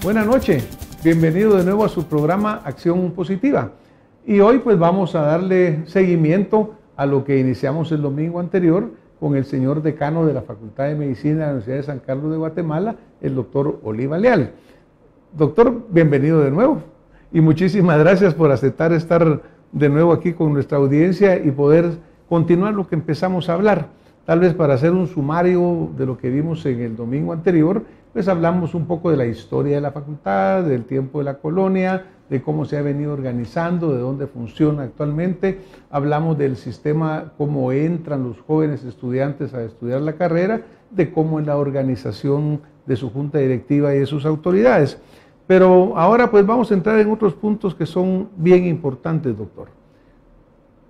Buenas noches, bienvenido de nuevo a su programa Acción Positiva. Y hoy pues vamos a darle seguimiento a lo que iniciamos el domingo anterior con el señor decano de la Facultad de Medicina de la Universidad de San Carlos de Guatemala, el doctor Oliva Leal. Doctor, bienvenido de nuevo y muchísimas gracias por aceptar estar de nuevo aquí con nuestra audiencia y poder continuar lo que empezamos a hablar. Tal vez para hacer un sumario de lo que vimos en el domingo anterior, pues hablamos un poco de la historia de la facultad, del tiempo de la colonia, de cómo se ha venido organizando, de dónde funciona actualmente. Hablamos del sistema, cómo entran los jóvenes estudiantes a estudiar la carrera, de cómo es la organización de su junta directiva y de sus autoridades. Pero ahora pues vamos a entrar en otros puntos que son bien importantes, doctor.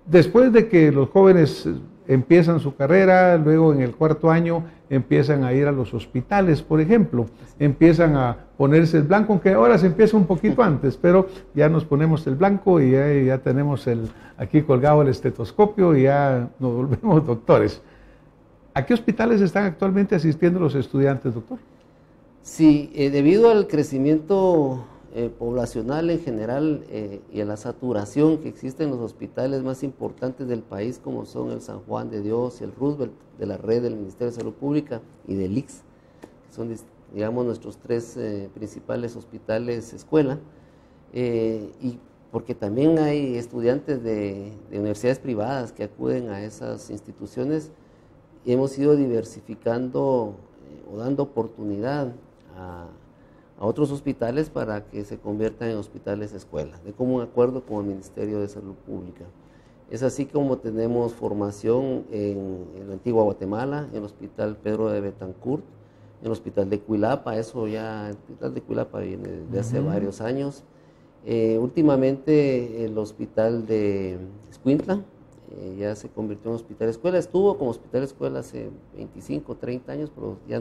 Después de que los jóvenes empiezan su carrera, luego en el cuarto año empiezan a ir a los hospitales, por ejemplo, empiezan a ponerse el blanco, aunque ahora se empieza un poquito antes, pero ya nos ponemos el blanco y ya tenemos aquí colgado el estetoscopio y ya nos volvemos doctores. ¿A qué hospitales están actualmente asistiendo los estudiantes, doctor? Sí, debido al crecimiento poblacional en general y a la saturación que existe en los hospitales más importantes del país, como son el San Juan de Dios y el Roosevelt, de la red del Ministerio de Salud Pública y del ICS, que son, digamos, nuestros tres principales hospitales escuela, y porque también hay estudiantes de universidades privadas que acuden a esas instituciones, y hemos ido diversificando o dando oportunidad a otros hospitales para que se conviertan en hospitales escuela, de común acuerdo con el Ministerio de Salud Pública. Es así como tenemos formación en la antigua Guatemala, en el Hospital Pedro de Betancourt, en el Hospital de Cuilapa, el Hospital de Cuilapa viene de hace varios años. Últimamente el Hospital de Escuintla ya se convirtió en hospital escuela, estuvo como hospital escuela hace 25, 30 años, pero ya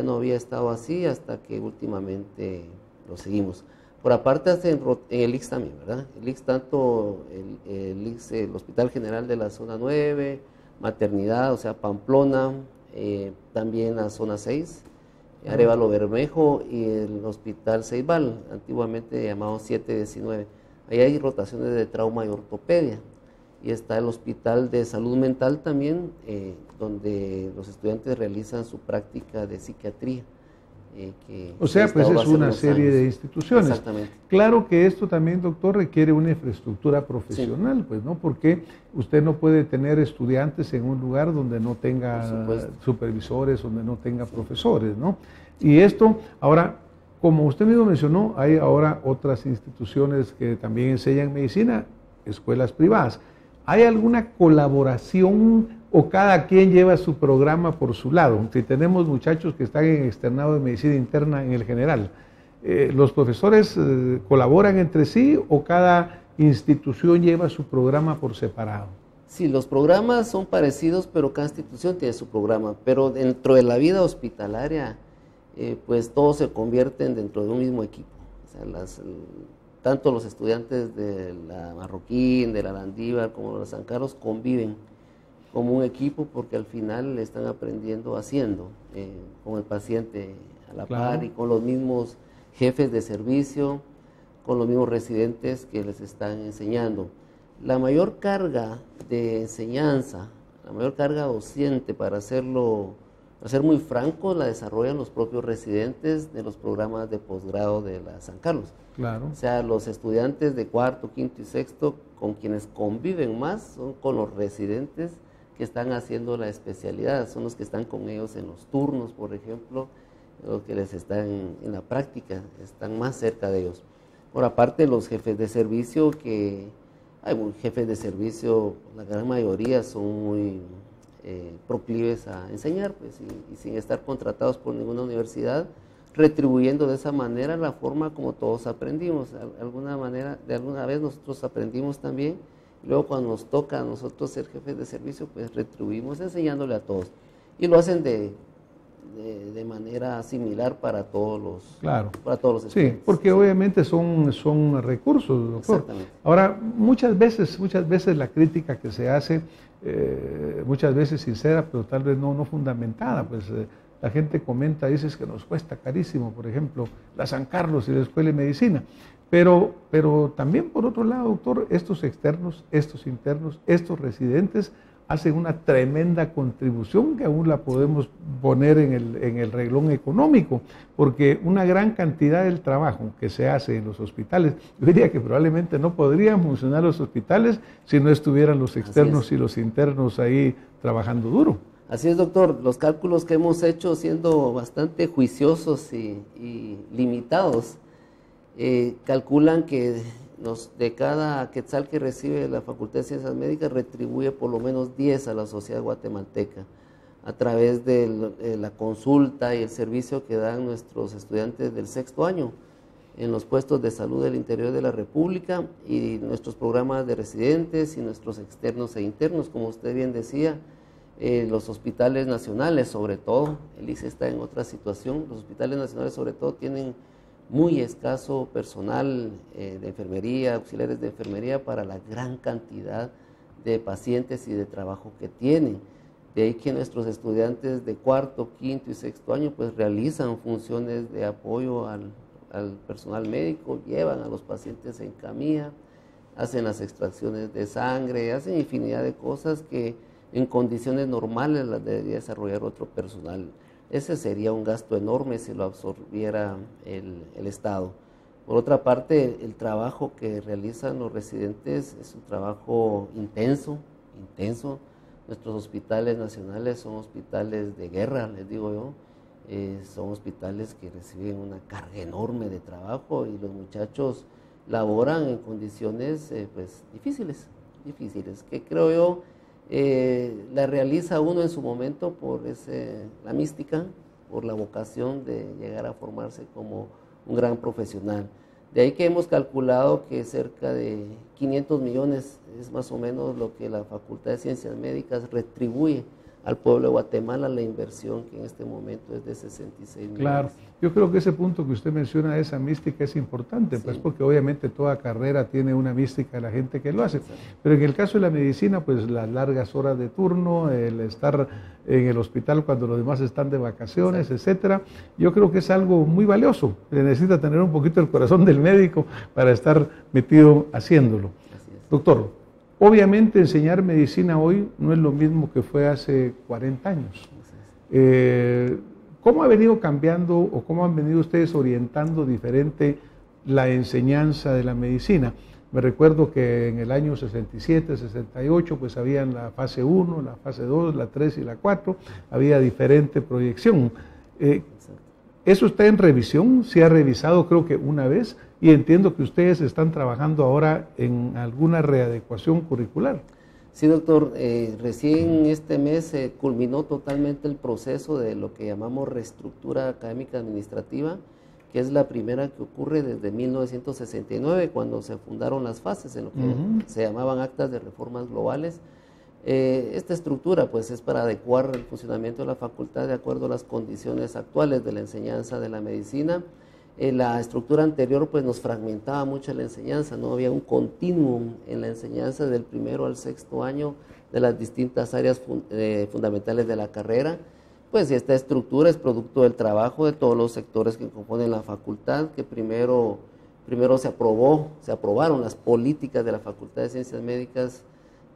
no había estado así hasta que últimamente lo seguimos. Por aparte, en el ICS también, ¿verdad? El ICS, tanto el ICS, el Hospital General de la Zona 9, Maternidad, o sea, Pamplona, también la Zona 6, Arévalo Bermejo y el Hospital Ceibal, antiguamente llamado 719. Ahí hay rotaciones de trauma y ortopedia. Y está el Hospital de Salud Mental también, donde los estudiantes realizan su práctica de psiquiatría. O sea, pues es una serie de instituciones. Exactamente. Claro que esto también, doctor, requiere una infraestructura profesional, sí. Pues, ¿no? Porque usted no puede tener estudiantes en un lugar donde no tenga supervisores, donde no tenga profesores, ¿no? Y esto, ahora, como usted mismo mencionó, hay ahora otras instituciones que también enseñan medicina, escuelas privadas. ¿Hay alguna colaboración o cada quien lleva su programa por su lado? Si tenemos muchachos que están en externado de medicina interna en el general, ¿los profesores colaboran entre sí o cada institución lleva su programa por separado? Sí, los programas son parecidos, pero cada institución tiene su programa. Pero dentro de la vida hospitalaria, pues todos se convierten dentro de un mismo equipo. O sea, tanto los estudiantes de la Marroquín, de la Landívar, como de la San Carlos conviven como un equipo porque al final están aprendiendo haciendo con el paciente a la par y con los mismos jefes de servicio, con los mismos residentes que les están enseñando. La mayor carga de enseñanza, la mayor carga docente, para ser muy franco, la desarrollan los propios residentes de los programas de posgrado de la San Carlos. Claro. O sea, los estudiantes de cuarto, quinto y sexto con quienes conviven más son con los residentes que están haciendo la especialidad, son los que están con ellos en los turnos, por ejemplo, los que les están en la práctica, están más cerca de ellos. Por aparte, los jefes de servicio, hay jefes de servicio, la gran mayoría son muy proclives a enseñar, pues, y sin estar contratados por ninguna universidad, retribuyendo de esa manera la forma como todos aprendimos. De alguna vez nosotros aprendimos también, y luego cuando nos toca a nosotros ser jefes de servicio, pues retribuimos enseñándole a todos. Y lo hacen de manera similar para todos los estudiantes. Sí, porque obviamente son recursos, doctor. Exactamente. Ahora, muchas veces la crítica que se hace, muchas veces sincera, pero tal vez no fundamentada, pues la gente comenta, dices que nos cuesta carísimo, por ejemplo, la San Carlos y la Escuela de Medicina. Pero también, por otro lado, doctor, estos externos, estos internos, estos residentes hacen una tremenda contribución que aún la podemos poner en el renglón económico, porque una gran cantidad del trabajo que se hace en los hospitales, yo diría que probablemente no podrían funcionar los hospitales si no estuvieran los externos y los internos ahí trabajando duro. Así es, doctor. Los cálculos que hemos hecho, siendo bastante juiciosos y limitados, calculan que de cada quetzal que recibe la Facultad de Ciencias Médicas, retribuye por lo menos 10 a la sociedad guatemalteca, a través de la consulta y el servicio que dan nuestros estudiantes del sexto año en los puestos de salud del interior de la República, y nuestros programas de residentes y nuestros externos e internos, como usted bien decía. Los hospitales nacionales, sobre todo, el ICE está en otra situación, los hospitales nacionales sobre todo tienen muy escaso personal de enfermería, auxiliares de enfermería para la gran cantidad de pacientes y de trabajo que tienen. De ahí que nuestros estudiantes de cuarto, quinto y sexto año pues realizan funciones de apoyo al personal médico, llevan a los pacientes en camilla, hacen las extracciones de sangre, hacen infinidad de cosas que en condiciones normales las debería desarrollar otro personal. Ese sería un gasto enorme si lo absorbiera el Estado. Por otra parte, el trabajo que realizan los residentes es un trabajo intenso. Nuestros hospitales nacionales son hospitales de guerra, les digo yo. Son hospitales que reciben una carga enorme de trabajo y los muchachos laboran en condiciones pues difíciles, que creo yo la realiza uno en su momento por la mística, por la vocación de llegar a formarse como un gran profesional. De ahí que hemos calculado que cerca de 500 millones es más o menos lo que la Facultad de Ciencias Médicas retribuye al pueblo de Guatemala, la inversión que en este momento es de 66 millones. Claro, yo creo que ese punto que usted menciona, esa mística, es importante, sí, pues porque obviamente toda carrera tiene una mística de la gente que lo hace, sí, pero en el caso de la medicina, pues las largas horas de turno, el estar en el hospital cuando los demás están de vacaciones, sí, etcétera, yo creo que es algo muy valioso, necesita tener un poquito el corazón del médico para estar metido haciéndolo. Así es. Doctor, obviamente enseñar medicina hoy no es lo mismo que fue hace 40 años. ¿Cómo ha venido cambiando o cómo han venido ustedes orientando diferente la enseñanza de la medicina? Me recuerdo que en el año 67, 68, pues había la fase 1, la fase 2, la 3 y la 4, había diferente proyección. ¿Eso está en revisión? ¿Se ha revisado creo que una vez? Y entiendo que ustedes están trabajando ahora en alguna readecuación curricular. Sí, doctor. Recién este mes se culminó totalmente el proceso de lo que llamamos reestructura académica administrativa, que es la primera que ocurre desde 1969, cuando se fundaron las fases en lo que se llamaban actas de reformas globales. Esta estructura pues es para adecuar el funcionamiento de la facultad de acuerdo a las condiciones actuales de la enseñanza de la medicina. La estructura anterior pues nos fragmentaba mucho la enseñanza, no había un continuum en la enseñanza del primero al sexto año de las distintas áreas fundamentales de la carrera. Pues esta estructura es producto del trabajo de todos los sectores que componen la facultad, que primero se aprobaron las políticas de la Facultad de Ciencias Médicas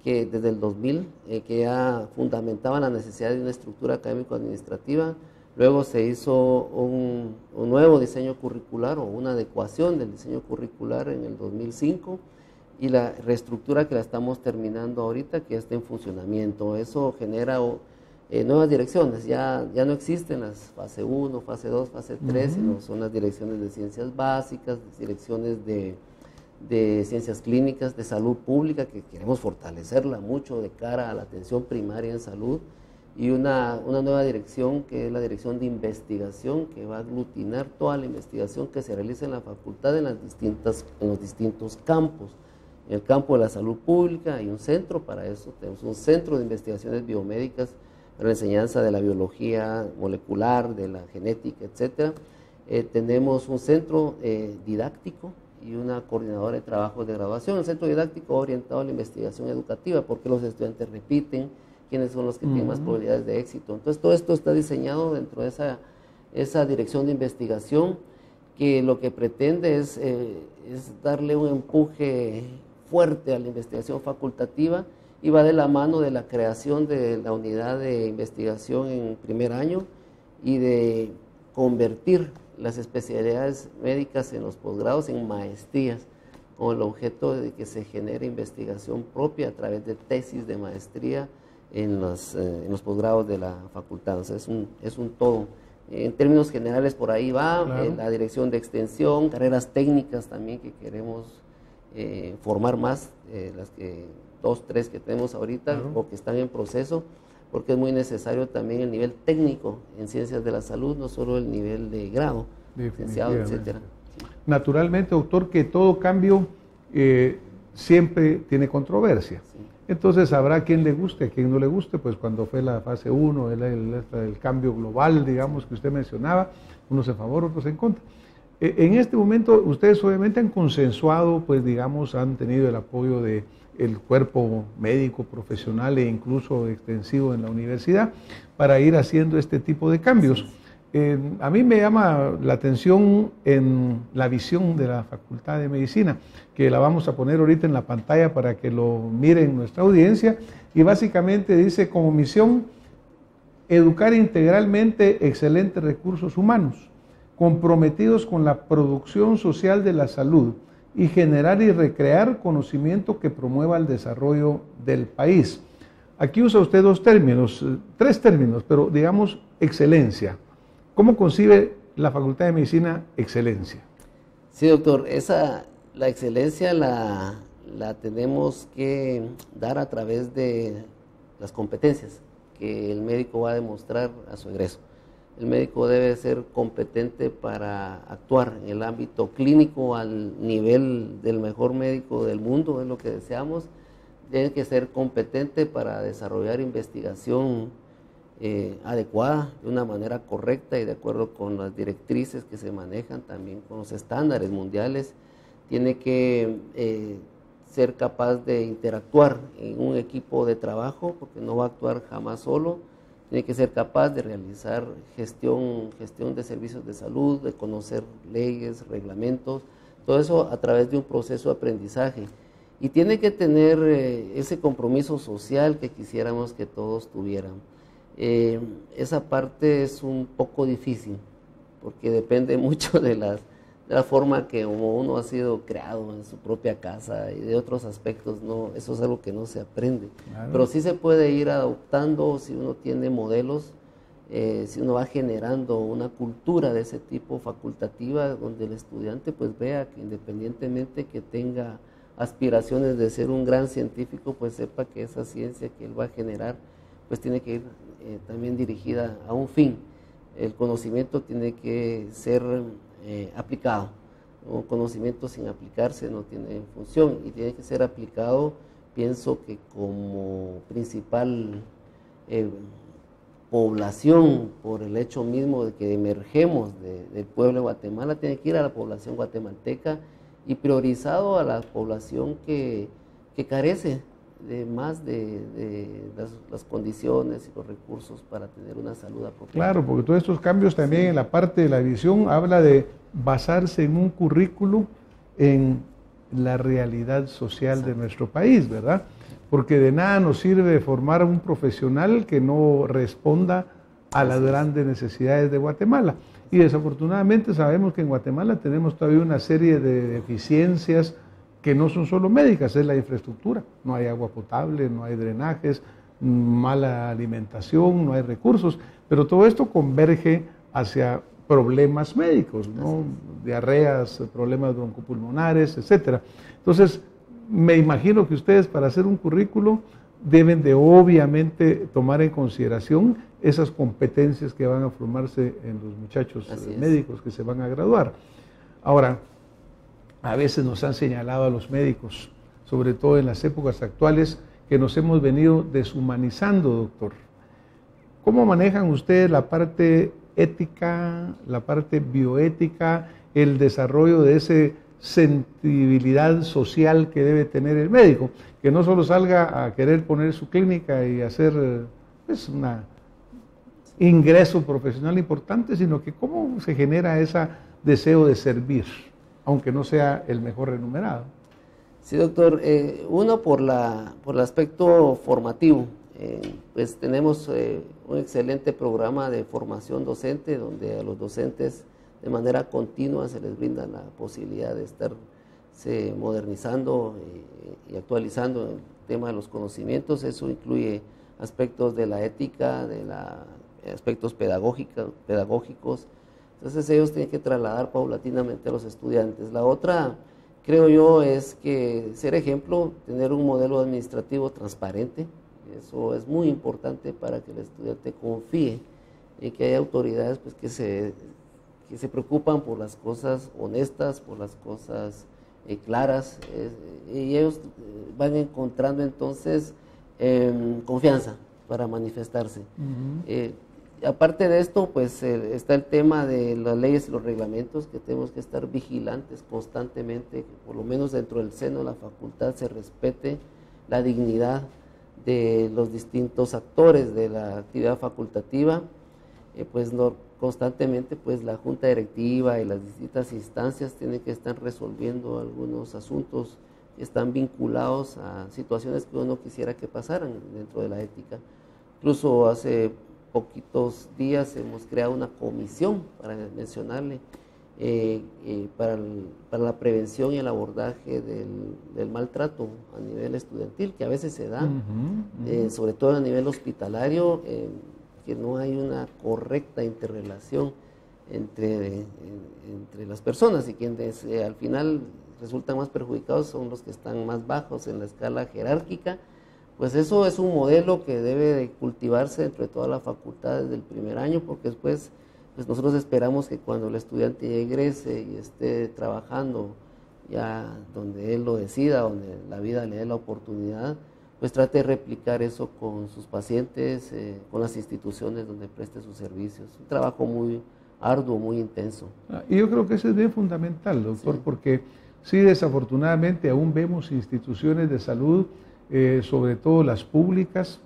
que desde el 2000, que ya fundamentaban la necesidad de una estructura académico-administrativa. Luego se hizo un nuevo diseño curricular o una adecuación del diseño curricular en el 2005 y la reestructura que la estamos terminando ahorita, que está en funcionamiento. Eso genera nuevas direcciones, ya no existen las fase 1, fase 2, fase 3, sino son las direcciones de ciencias básicas, direcciones de ciencias clínicas, de salud pública, que queremos fortalecerla mucho de cara a la atención primaria en salud, y una nueva dirección que es la dirección de investigación, que va a aglutinar toda la investigación que se realiza en la facultad en los distintos campos. En el campo de la salud pública hay un centro para eso, tenemos un centro de investigaciones biomédicas para la enseñanza de la biología molecular, de la genética, etcétera. Tenemos un centro didáctico y una coordinadora de trabajos de graduación. El centro didáctico orientado a la investigación educativa, porque los estudiantes repiten, quiénes son los que tienen más probabilidades de éxito. Entonces todo esto está diseñado dentro de esa dirección de investigación, que lo que pretende es darle un empuje fuerte a la investigación facultativa, y va de la mano de la creación de la unidad de investigación en primer año y de convertir las especialidades médicas en los posgrados en maestrías, con el objeto de que se genere investigación propia a través de tesis de maestría en los posgrados de la facultad. O sea, es un todo. En términos generales, por ahí va, claro. La dirección de extensión, carreras técnicas también que queremos formar más, las que 2, 3 que tenemos ahorita, claro, o que están en proceso, porque es muy necesario también el nivel técnico en ciencias de la salud, no solo el nivel de grado, licenciado, etcétera. Naturalmente, doctor, que todo cambio siempre tiene controversia. Sí. Entonces habrá quien le guste, a quien no le guste, pues cuando fue la fase 1, el cambio global, digamos, que usted mencionaba, unos en favor, otros en contra. En este momento ustedes obviamente han consensuado, pues digamos, han tenido el apoyo del cuerpo médico profesional e incluso extensivo en la universidad para ir haciendo este tipo de cambios. A mí me llama la atención en la visión de la Facultad de Medicina, que la vamos a poner ahorita en la pantalla para que lo miren nuestra audiencia, y básicamente dice como misión: educar integralmente excelentes recursos humanos, comprometidos con la producción social de la salud y generar y recrear conocimiento que promueva el desarrollo del país. Aquí usa usted 2 términos, 3 términos, pero digamos excelencia. ¿Cómo concibe la Facultad de Medicina excelencia? Sí, doctor, la excelencia la tenemos que dar a través de las competencias que el médico va a demostrar a su egreso. El médico debe ser competente para actuar en el ámbito clínico al nivel del mejor médico del mundo, es lo que deseamos. Tiene que ser competente para desarrollar investigación adecuada, de una manera correcta y de acuerdo con las directrices que se manejan, también con los estándares mundiales. Tiene que ser capaz de interactuar en un equipo de trabajo, porque no va a actuar jamás solo. Tiene que ser capaz de realizar gestión de servicios de salud, de conocer leyes, reglamentos, todo eso a través de un proceso de aprendizaje. Y tiene que tener ese compromiso social que quisiéramos que todos tuvieran. Esa parte es un poco difícil, porque depende mucho de la forma que uno ha sido creado en su propia casa y de otros aspectos. No, eso es algo que no se aprende, claro, pero sí se puede ir adoptando si uno tiene modelos, si uno va generando una cultura de ese tipo facultativa, donde el estudiante pues vea que independientemente que tenga aspiraciones de ser un gran científico, pues sepa que esa ciencia que él va a generar pues tiene que ir también dirigida a un fin. El conocimiento tiene que ser aplicado. Un conocimiento sin aplicarse no tiene función, y tiene que ser aplicado, pienso que como principal población, por el hecho mismo de que emergemos del pueblo de Guatemala, tiene que ir a la población guatemalteca y priorizado a la población que carece de más de las condiciones y los recursos para tener una salud apropiada. Claro, porque todos estos cambios también en la parte de la visión habla de basarse en un currículo en la realidad social de nuestro país, ¿verdad? Porque de nada nos sirve formar un profesional que no responda a las grandes necesidades de Guatemala. Y desafortunadamente sabemos que en Guatemala tenemos todavía una serie de deficiencias que no son solo médicas, es la infraestructura. No hay agua potable, no hay drenajes, mala alimentación, no hay recursos, pero todo esto converge hacia problemas médicos, ¿no? Diarreas, problemas broncopulmonares, etcétera. Entonces, me imagino que ustedes, para hacer un currículo, deben de obviamente tomar en consideración esas competencias que van a formarse en los muchachos médicos que se van a graduar. Ahora, a veces nos han señalado a los médicos, sobre todo en las épocas actuales, que nos hemos venido deshumanizando, doctor. ¿Cómo manejan ustedes la parte ética, la parte bioética, el desarrollo de ese sensibilidad social que debe tener el médico, que no solo salga a querer poner su clínica y hacer pues, un ingreso profesional importante, sino que cómo se genera ese deseo de servir, aunque no sea el mejor remunerado. Sí, doctor. Uno, por el aspecto formativo. Pues tenemos un excelente programa de formación docente, donde a los docentes de manera continua se les brinda la posibilidad de estarse modernizando y actualizando el tema de los conocimientos. Eso incluye aspectos de la ética, aspectos pedagógicos. Entonces ellos tienen que trasladar paulatinamente a los estudiantes. La otra, creo yo, es que ser ejemplo, tener un modelo administrativo transparente. Eso es muy importante para que el estudiante confíe en que hay autoridades pues, que se preocupan por las cosas honestas, por las cosas claras, y ellos van encontrando entonces confianza para manifestarse. Aparte de esto, pues está el tema de las leyes y los reglamentos, que tenemos que estar vigilantes constantemente, que por lo menos dentro del seno de la facultad se respete la dignidad de los distintos actores de la actividad facultativa. Constantemente pues la junta directiva y las distintas instancias tienen que estar resolviendo algunos asuntos que están vinculados a situaciones que uno quisiera que pasaran dentro de la ética. Incluso hace poquitos días hemos creado una comisión, para mencionarle, para la prevención y el abordaje del maltrato a nivel estudiantil, que a veces se da, sobre todo a nivel hospitalario, que no hay una correcta interrelación entre las personas, y quienes al final resultan más perjudicados son los que están más bajos en la escala jerárquica. Pues eso es un modelo que debe de cultivarse dentro de toda la facultad desde el primer año, porque después pues nosotros esperamos que cuando el estudiante ya egrese y esté trabajando ya donde él lo decida, donde la vida le dé la oportunidad, pues trate de replicar eso con sus pacientes, con las instituciones donde preste sus servicios. Un trabajo muy arduo, muy intenso. Y yo creo que eso es bien fundamental, doctor, sí, porque sí, desafortunadamente aún vemos instituciones de salud, sobre todo las públicas,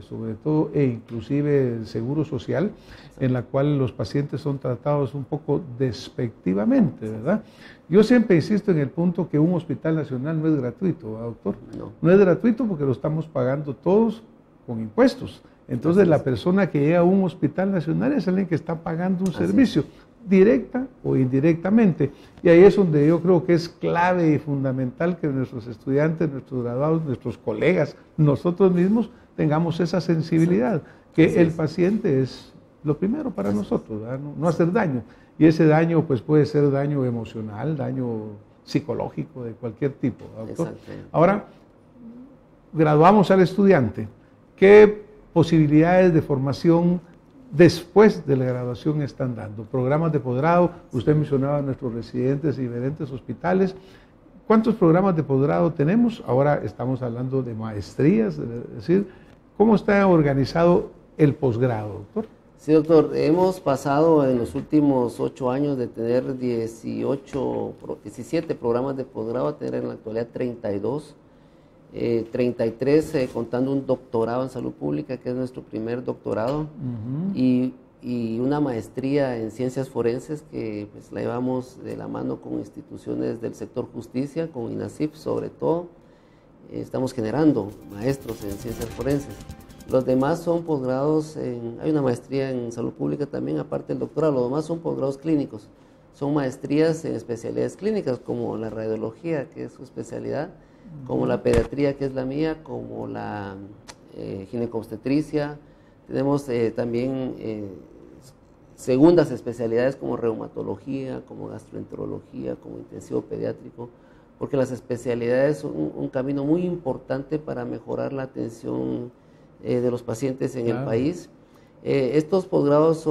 sobre todo e inclusive el Seguro Social, en la cual los pacientes son tratados un poco despectivamente, ¿verdad? Yo siempre insisto en el punto que un hospital nacional no es gratuito, ¿verdad, doctor? No es gratuito porque lo estamos pagando todos con impuestos. Entonces la persona que llega a un hospital nacional es alguien que está pagando un servicio, directa o indirectamente. Y ahí es donde yo creo que es clave y fundamental que nuestros estudiantes, nuestros graduados, nuestros colegas, nosotros mismos tengamos esa sensibilidad, que el paciente es lo primero para nosotros, no hacer daño. Y ese daño pues puede ser daño emocional, daño psicológico de cualquier tipo, doctor. Ahora, graduamos al estudiante. ¿Qué posibilidades de formación después de la graduación están dando? Programas de posgrado, usted mencionaba a nuestros residentes y diferentes hospitales. ¿Cuántos programas de posgrado tenemos? Ahora estamos hablando de maestrías, es decir, ¿cómo está organizado el posgrado, doctor? Sí, doctor, hemos pasado en los últimos 8 años de tener 17 programas de posgrado a tener en la actualidad 32, 33 contando un doctorado en salud pública, que es nuestro primer doctorado, y una maestría en ciencias forenses que pues la llevamos de la mano con instituciones del sector justicia, con INASIF sobre todo. Estamos generando maestros en ciencias forenses. Los demás son posgrados, hay una maestría en salud pública también, aparte del doctorado. Los demás son posgrados clínicos, son maestrías en especialidades clínicas, como la radiología, que es su especialidad, como la pediatría, que es la mía, como la ginecobstetricia. Tenemos también segundas especialidades como reumatología, como gastroenterología, como intensivo pediátrico, porque las especialidades son un camino muy importante para mejorar la atención de los pacientes en el país. Estos posgrados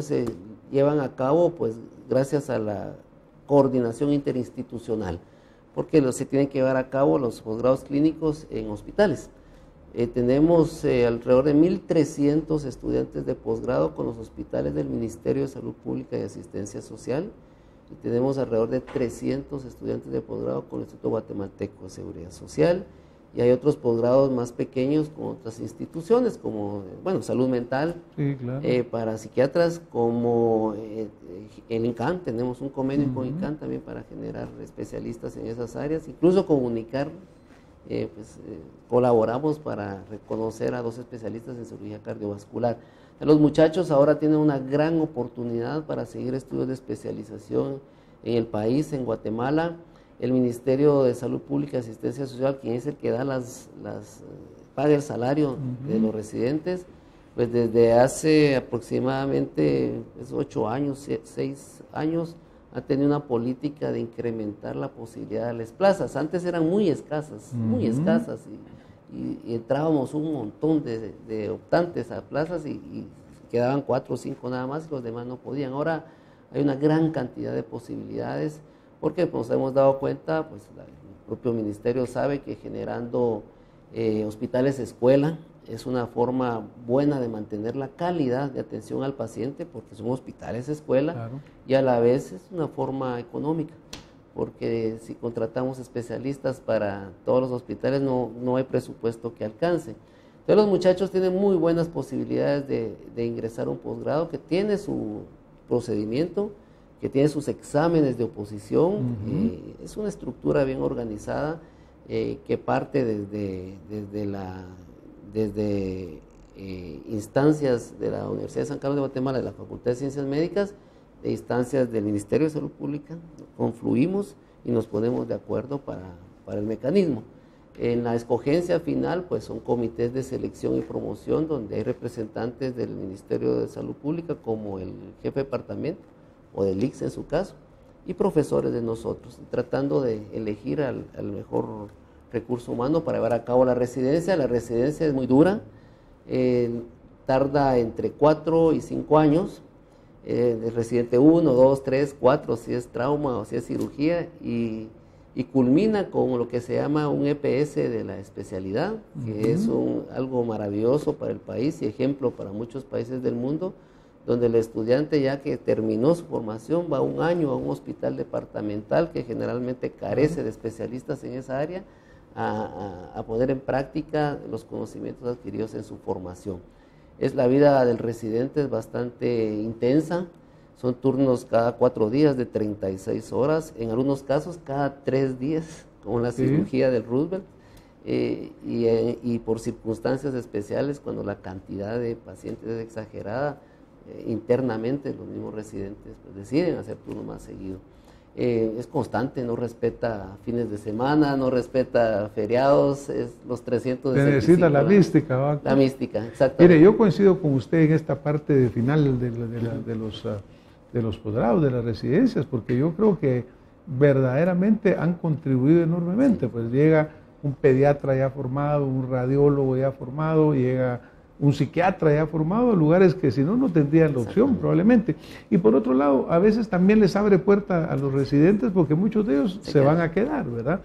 se llevan a cabo pues gracias a la coordinación interinstitucional, porque se tienen que llevar a cabo los posgrados clínicos en hospitales. Tenemos alrededor de 1.300 estudiantes de posgrado con los hospitales del Ministerio de Salud Pública y Asistencia Social, y tenemos alrededor de 300 estudiantes de posgrado con el Instituto Guatemalteco de Seguridad Social, y hay otros posgrados más pequeños con otras instituciones como, bueno, salud mental, sí, claro. Para psiquiatras, como el INCAN, tenemos un convenio con INCAN también para generar especialistas en esas áreas, incluso comunicar, colaboramos para reconocer a 2 especialistas en cirugía cardiovascular. Los muchachos ahora tienen una gran oportunidad para seguir estudios de especialización en el país, en Guatemala. El Ministerio de Salud Pública y Asistencia Social, quien es el que da paga el salario de los residentes, pues desde hace aproximadamente 8 años, 6 años, ha tenido una política de incrementar la posibilidad de las plazas. Antes eran muy escasas, y entrábamos un montón de optantes a plazas y quedaban 4 o 5 nada más y los demás no podían. Ahora hay una gran cantidad de posibilidades, porque nos hemos dado cuenta, pues el propio ministerio sabe que generando hospitales escuela es una forma buena de mantener la calidad de atención al paciente, porque son hospitales escuela, claro, y a la vez es una forma económica, porque si contratamos especialistas para todos los hospitales no hay presupuesto que alcance. Entonces los muchachos tienen muy buenas posibilidades de ingresar a un posgrado que tiene su procedimiento, que tiene sus exámenes de oposición, es una estructura bien organizada, que parte desde instancias de la Universidad de San Carlos de Guatemala, de la Facultad de Ciencias Médicas, de instancias del Ministerio de Salud Pública, confluimos y nos ponemos de acuerdo para el mecanismo. En la escogencia final, pues son comités de selección y promoción donde hay representantes del Ministerio de Salud Pública, como el jefe de departamento, o del ICS en su caso, y profesores de nosotros, tratando de elegir al mejor recurso humano para llevar a cabo la residencia. La residencia es muy dura, tarda entre 4 y 5 años, el residente 1, 2, 3, 4, si es trauma o si es cirugía, y culmina con lo que se llama un EPS de la especialidad, que es algo maravilloso para el país y ejemplo para muchos países del mundo, donde el estudiante, ya que terminó su formación, va 1 año a un hospital departamental que generalmente carece de especialistas en esa área, a poner en práctica los conocimientos adquiridos en su formación. La vida del residente es bastante intensa, son turnos cada 4 días de 36 horas, en algunos casos cada 3 días, como la cirugía del Roosevelt, y por circunstancias especiales, cuando la cantidad de pacientes es exagerada, internamente los mismos residentes pues deciden hacer turno más seguido. Es constante, no respeta fines de semana, no respeta feriados, es los 365. Necesita la mística, ¿va? La mística, exactamente. Mire, yo coincido con usted en esta parte de final de los posgrados, de las residencias, porque yo creo que verdaderamente han contribuido enormemente. Pues llega un pediatra ya formado, un radiólogo ya formado, llega un psiquiatra ya formado, lugares que si no tendrían la opción probablemente. Y por otro lado, a veces también les abre puerta a los residentes, porque muchos de ellos se van a quedar, ¿verdad?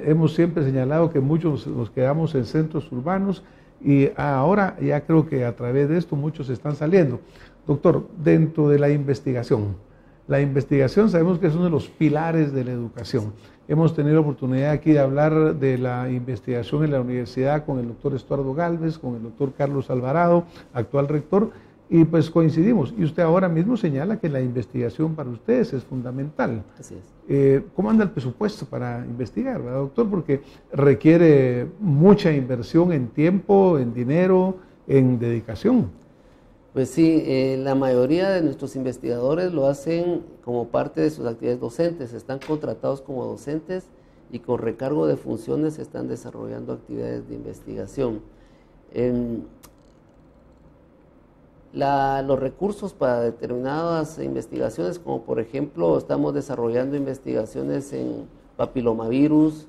Hemos siempre señalado que muchos nos quedamos en centros urbanos, y ahora ya creo que a través de esto muchos están saliendo. Doctor, dentro de la investigación sabemos que es uno de los pilares de la educación. Hemos tenido la oportunidad aquí de hablar de la investigación en la universidad con el doctor Estuardo Gálvez, con el doctor Carlos Alvarado, actual rector, y pues coincidimos. Y usted ahora mismo señala que la investigación para ustedes es fundamental. Así es. ¿Cómo anda el presupuesto para investigar, verdad, doctor? Porque requiere mucha inversión en tiempo, en dinero, en dedicación. Pues sí, la mayoría de nuestros investigadores lo hacen como parte de sus actividades docentes, están contratados como docentes y con recargo de funciones están desarrollando actividades de investigación. Los recursos para determinadas investigaciones, como por ejemplo estamos desarrollando investigaciones en papilomavirus,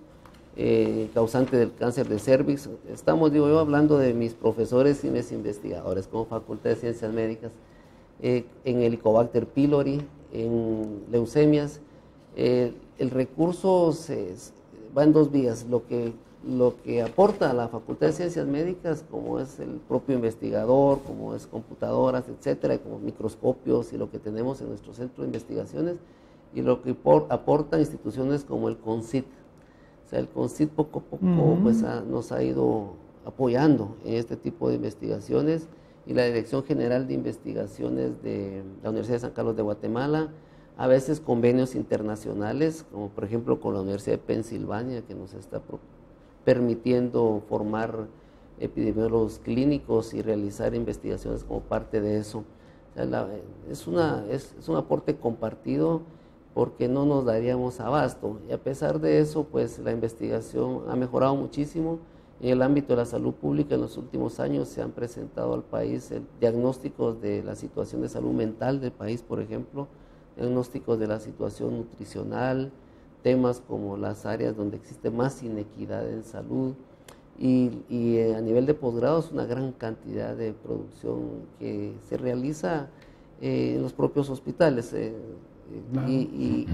causante del cáncer de cervix. Estamos, hablando de mis profesores y mis investigadores como Facultad de Ciencias Médicas, en Helicobacter pylori, en leucemias. El recurso va en 2 vías, lo que lo que aporta a la Facultad de Ciencias Médicas, como es el propio investigador, como es computadoras, etcétera, como microscopios y lo que tenemos en nuestro centro de investigaciones, y lo que aportan instituciones como el CONCYT. O sea, el CONCYT poco a poco pues, nos ha ido apoyando en este tipo de investigaciones, y la Dirección General de Investigaciones de la Universidad de San Carlos de Guatemala, a veces convenios internacionales, como por ejemplo con la Universidad de Pensilvania, que nos está permitiendo formar epidemiólogos clínicos y realizar investigaciones como parte de eso. O sea, es un aporte compartido, porque no nos daríamos abasto, y a pesar de eso, pues la investigación ha mejorado muchísimo. En el ámbito de la salud pública, en los últimos años se han presentado al país diagnósticos de la situación de salud mental del país, por ejemplo, diagnósticos de la situación nutricional, temas como las áreas donde existe más inequidad en salud, y a nivel de posgrado es una gran cantidad de producción que se realiza en los propios hospitales, y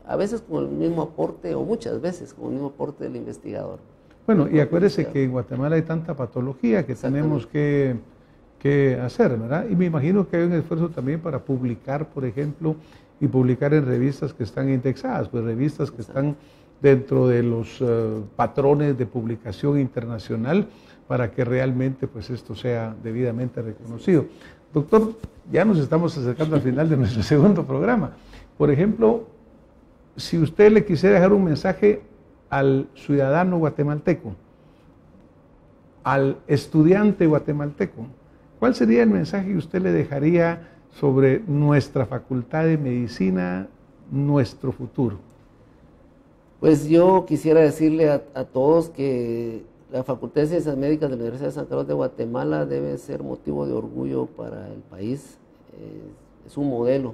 a veces con el mismo aporte, o muchas veces con el mismo aporte del investigador. Bueno, y acuérdese que en Guatemala hay tanta patología que tenemos que hacer, ¿verdad? Y me imagino que hay un esfuerzo también para publicar, por ejemplo, y publicar en revistas que están indexadas, pues revistas que están dentro de los patrones de publicación internacional, para que realmente pues esto sea debidamente reconocido. Doctor, ya nos estamos acercando al final de nuestro segundo programa. Por ejemplo, si usted le quisiera dejar un mensaje al ciudadano guatemalteco, al estudiante guatemalteco, ¿cuál sería el mensaje que usted le dejaría sobre nuestra Facultad de Medicina, nuestro futuro? Pues yo quisiera decirle a todos que la Facultad de Ciencias Médicas de la Universidad de San Carlos de Guatemala debe ser motivo de orgullo para el país. Es un modelo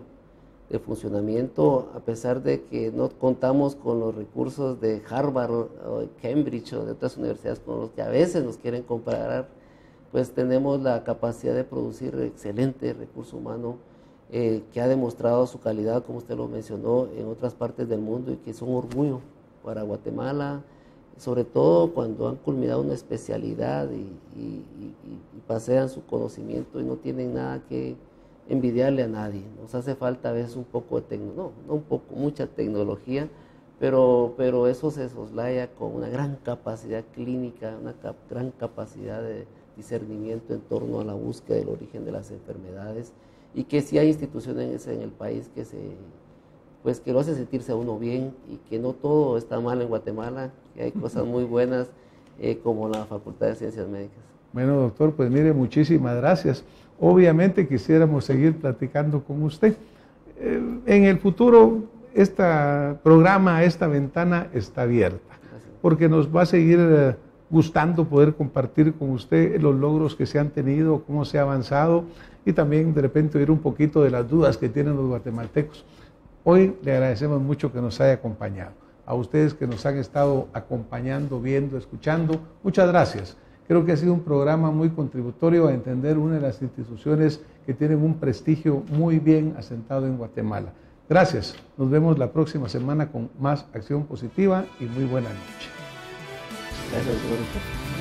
de funcionamiento, a pesar de que no contamos con los recursos de Harvard o de Cambridge o de otras universidades con los que a veces nos quieren comparar, pues tenemos la capacidad de producir excelente recurso humano que ha demostrado su calidad, como usted lo mencionó, en otras partes del mundo, y que son orgullo para Guatemala, sobre todo cuando han culminado una especialidad y pasean su conocimiento y no tienen nada que envidiarle a nadie. Nos hace falta a veces un poco de mucha tecnología, pero eso se soslaya con una gran capacidad clínica, una gran capacidad de discernimiento en torno a la búsqueda del origen de las enfermedades, y que sí hay instituciones en el país que lo hacen sentirse a uno bien, y que no todo está mal en Guatemala, que hay cosas muy buenas como la Facultad de Ciencias Médicas. Bueno, doctor, pues mire, muchísimas gracias. Obviamente quisiéramos seguir platicando con usted. En el futuro, este programa, esta ventana está abierta, porque nos va a seguir gustando poder compartir con usted los logros que se han tenido, cómo se ha avanzado, y también de repente oír un poquito de las dudas que tienen los guatemaltecos. Hoy le agradecemos mucho que nos haya acompañado. A ustedes que nos han estado acompañando, viendo, escuchando, muchas gracias. Creo que ha sido un programa muy contributorio a entender una de las instituciones que tienen un prestigio muy bien asentado en Guatemala. Gracias. Nos vemos la próxima semana con más Acción Positiva, y muy buena noche. Gracias, doctor.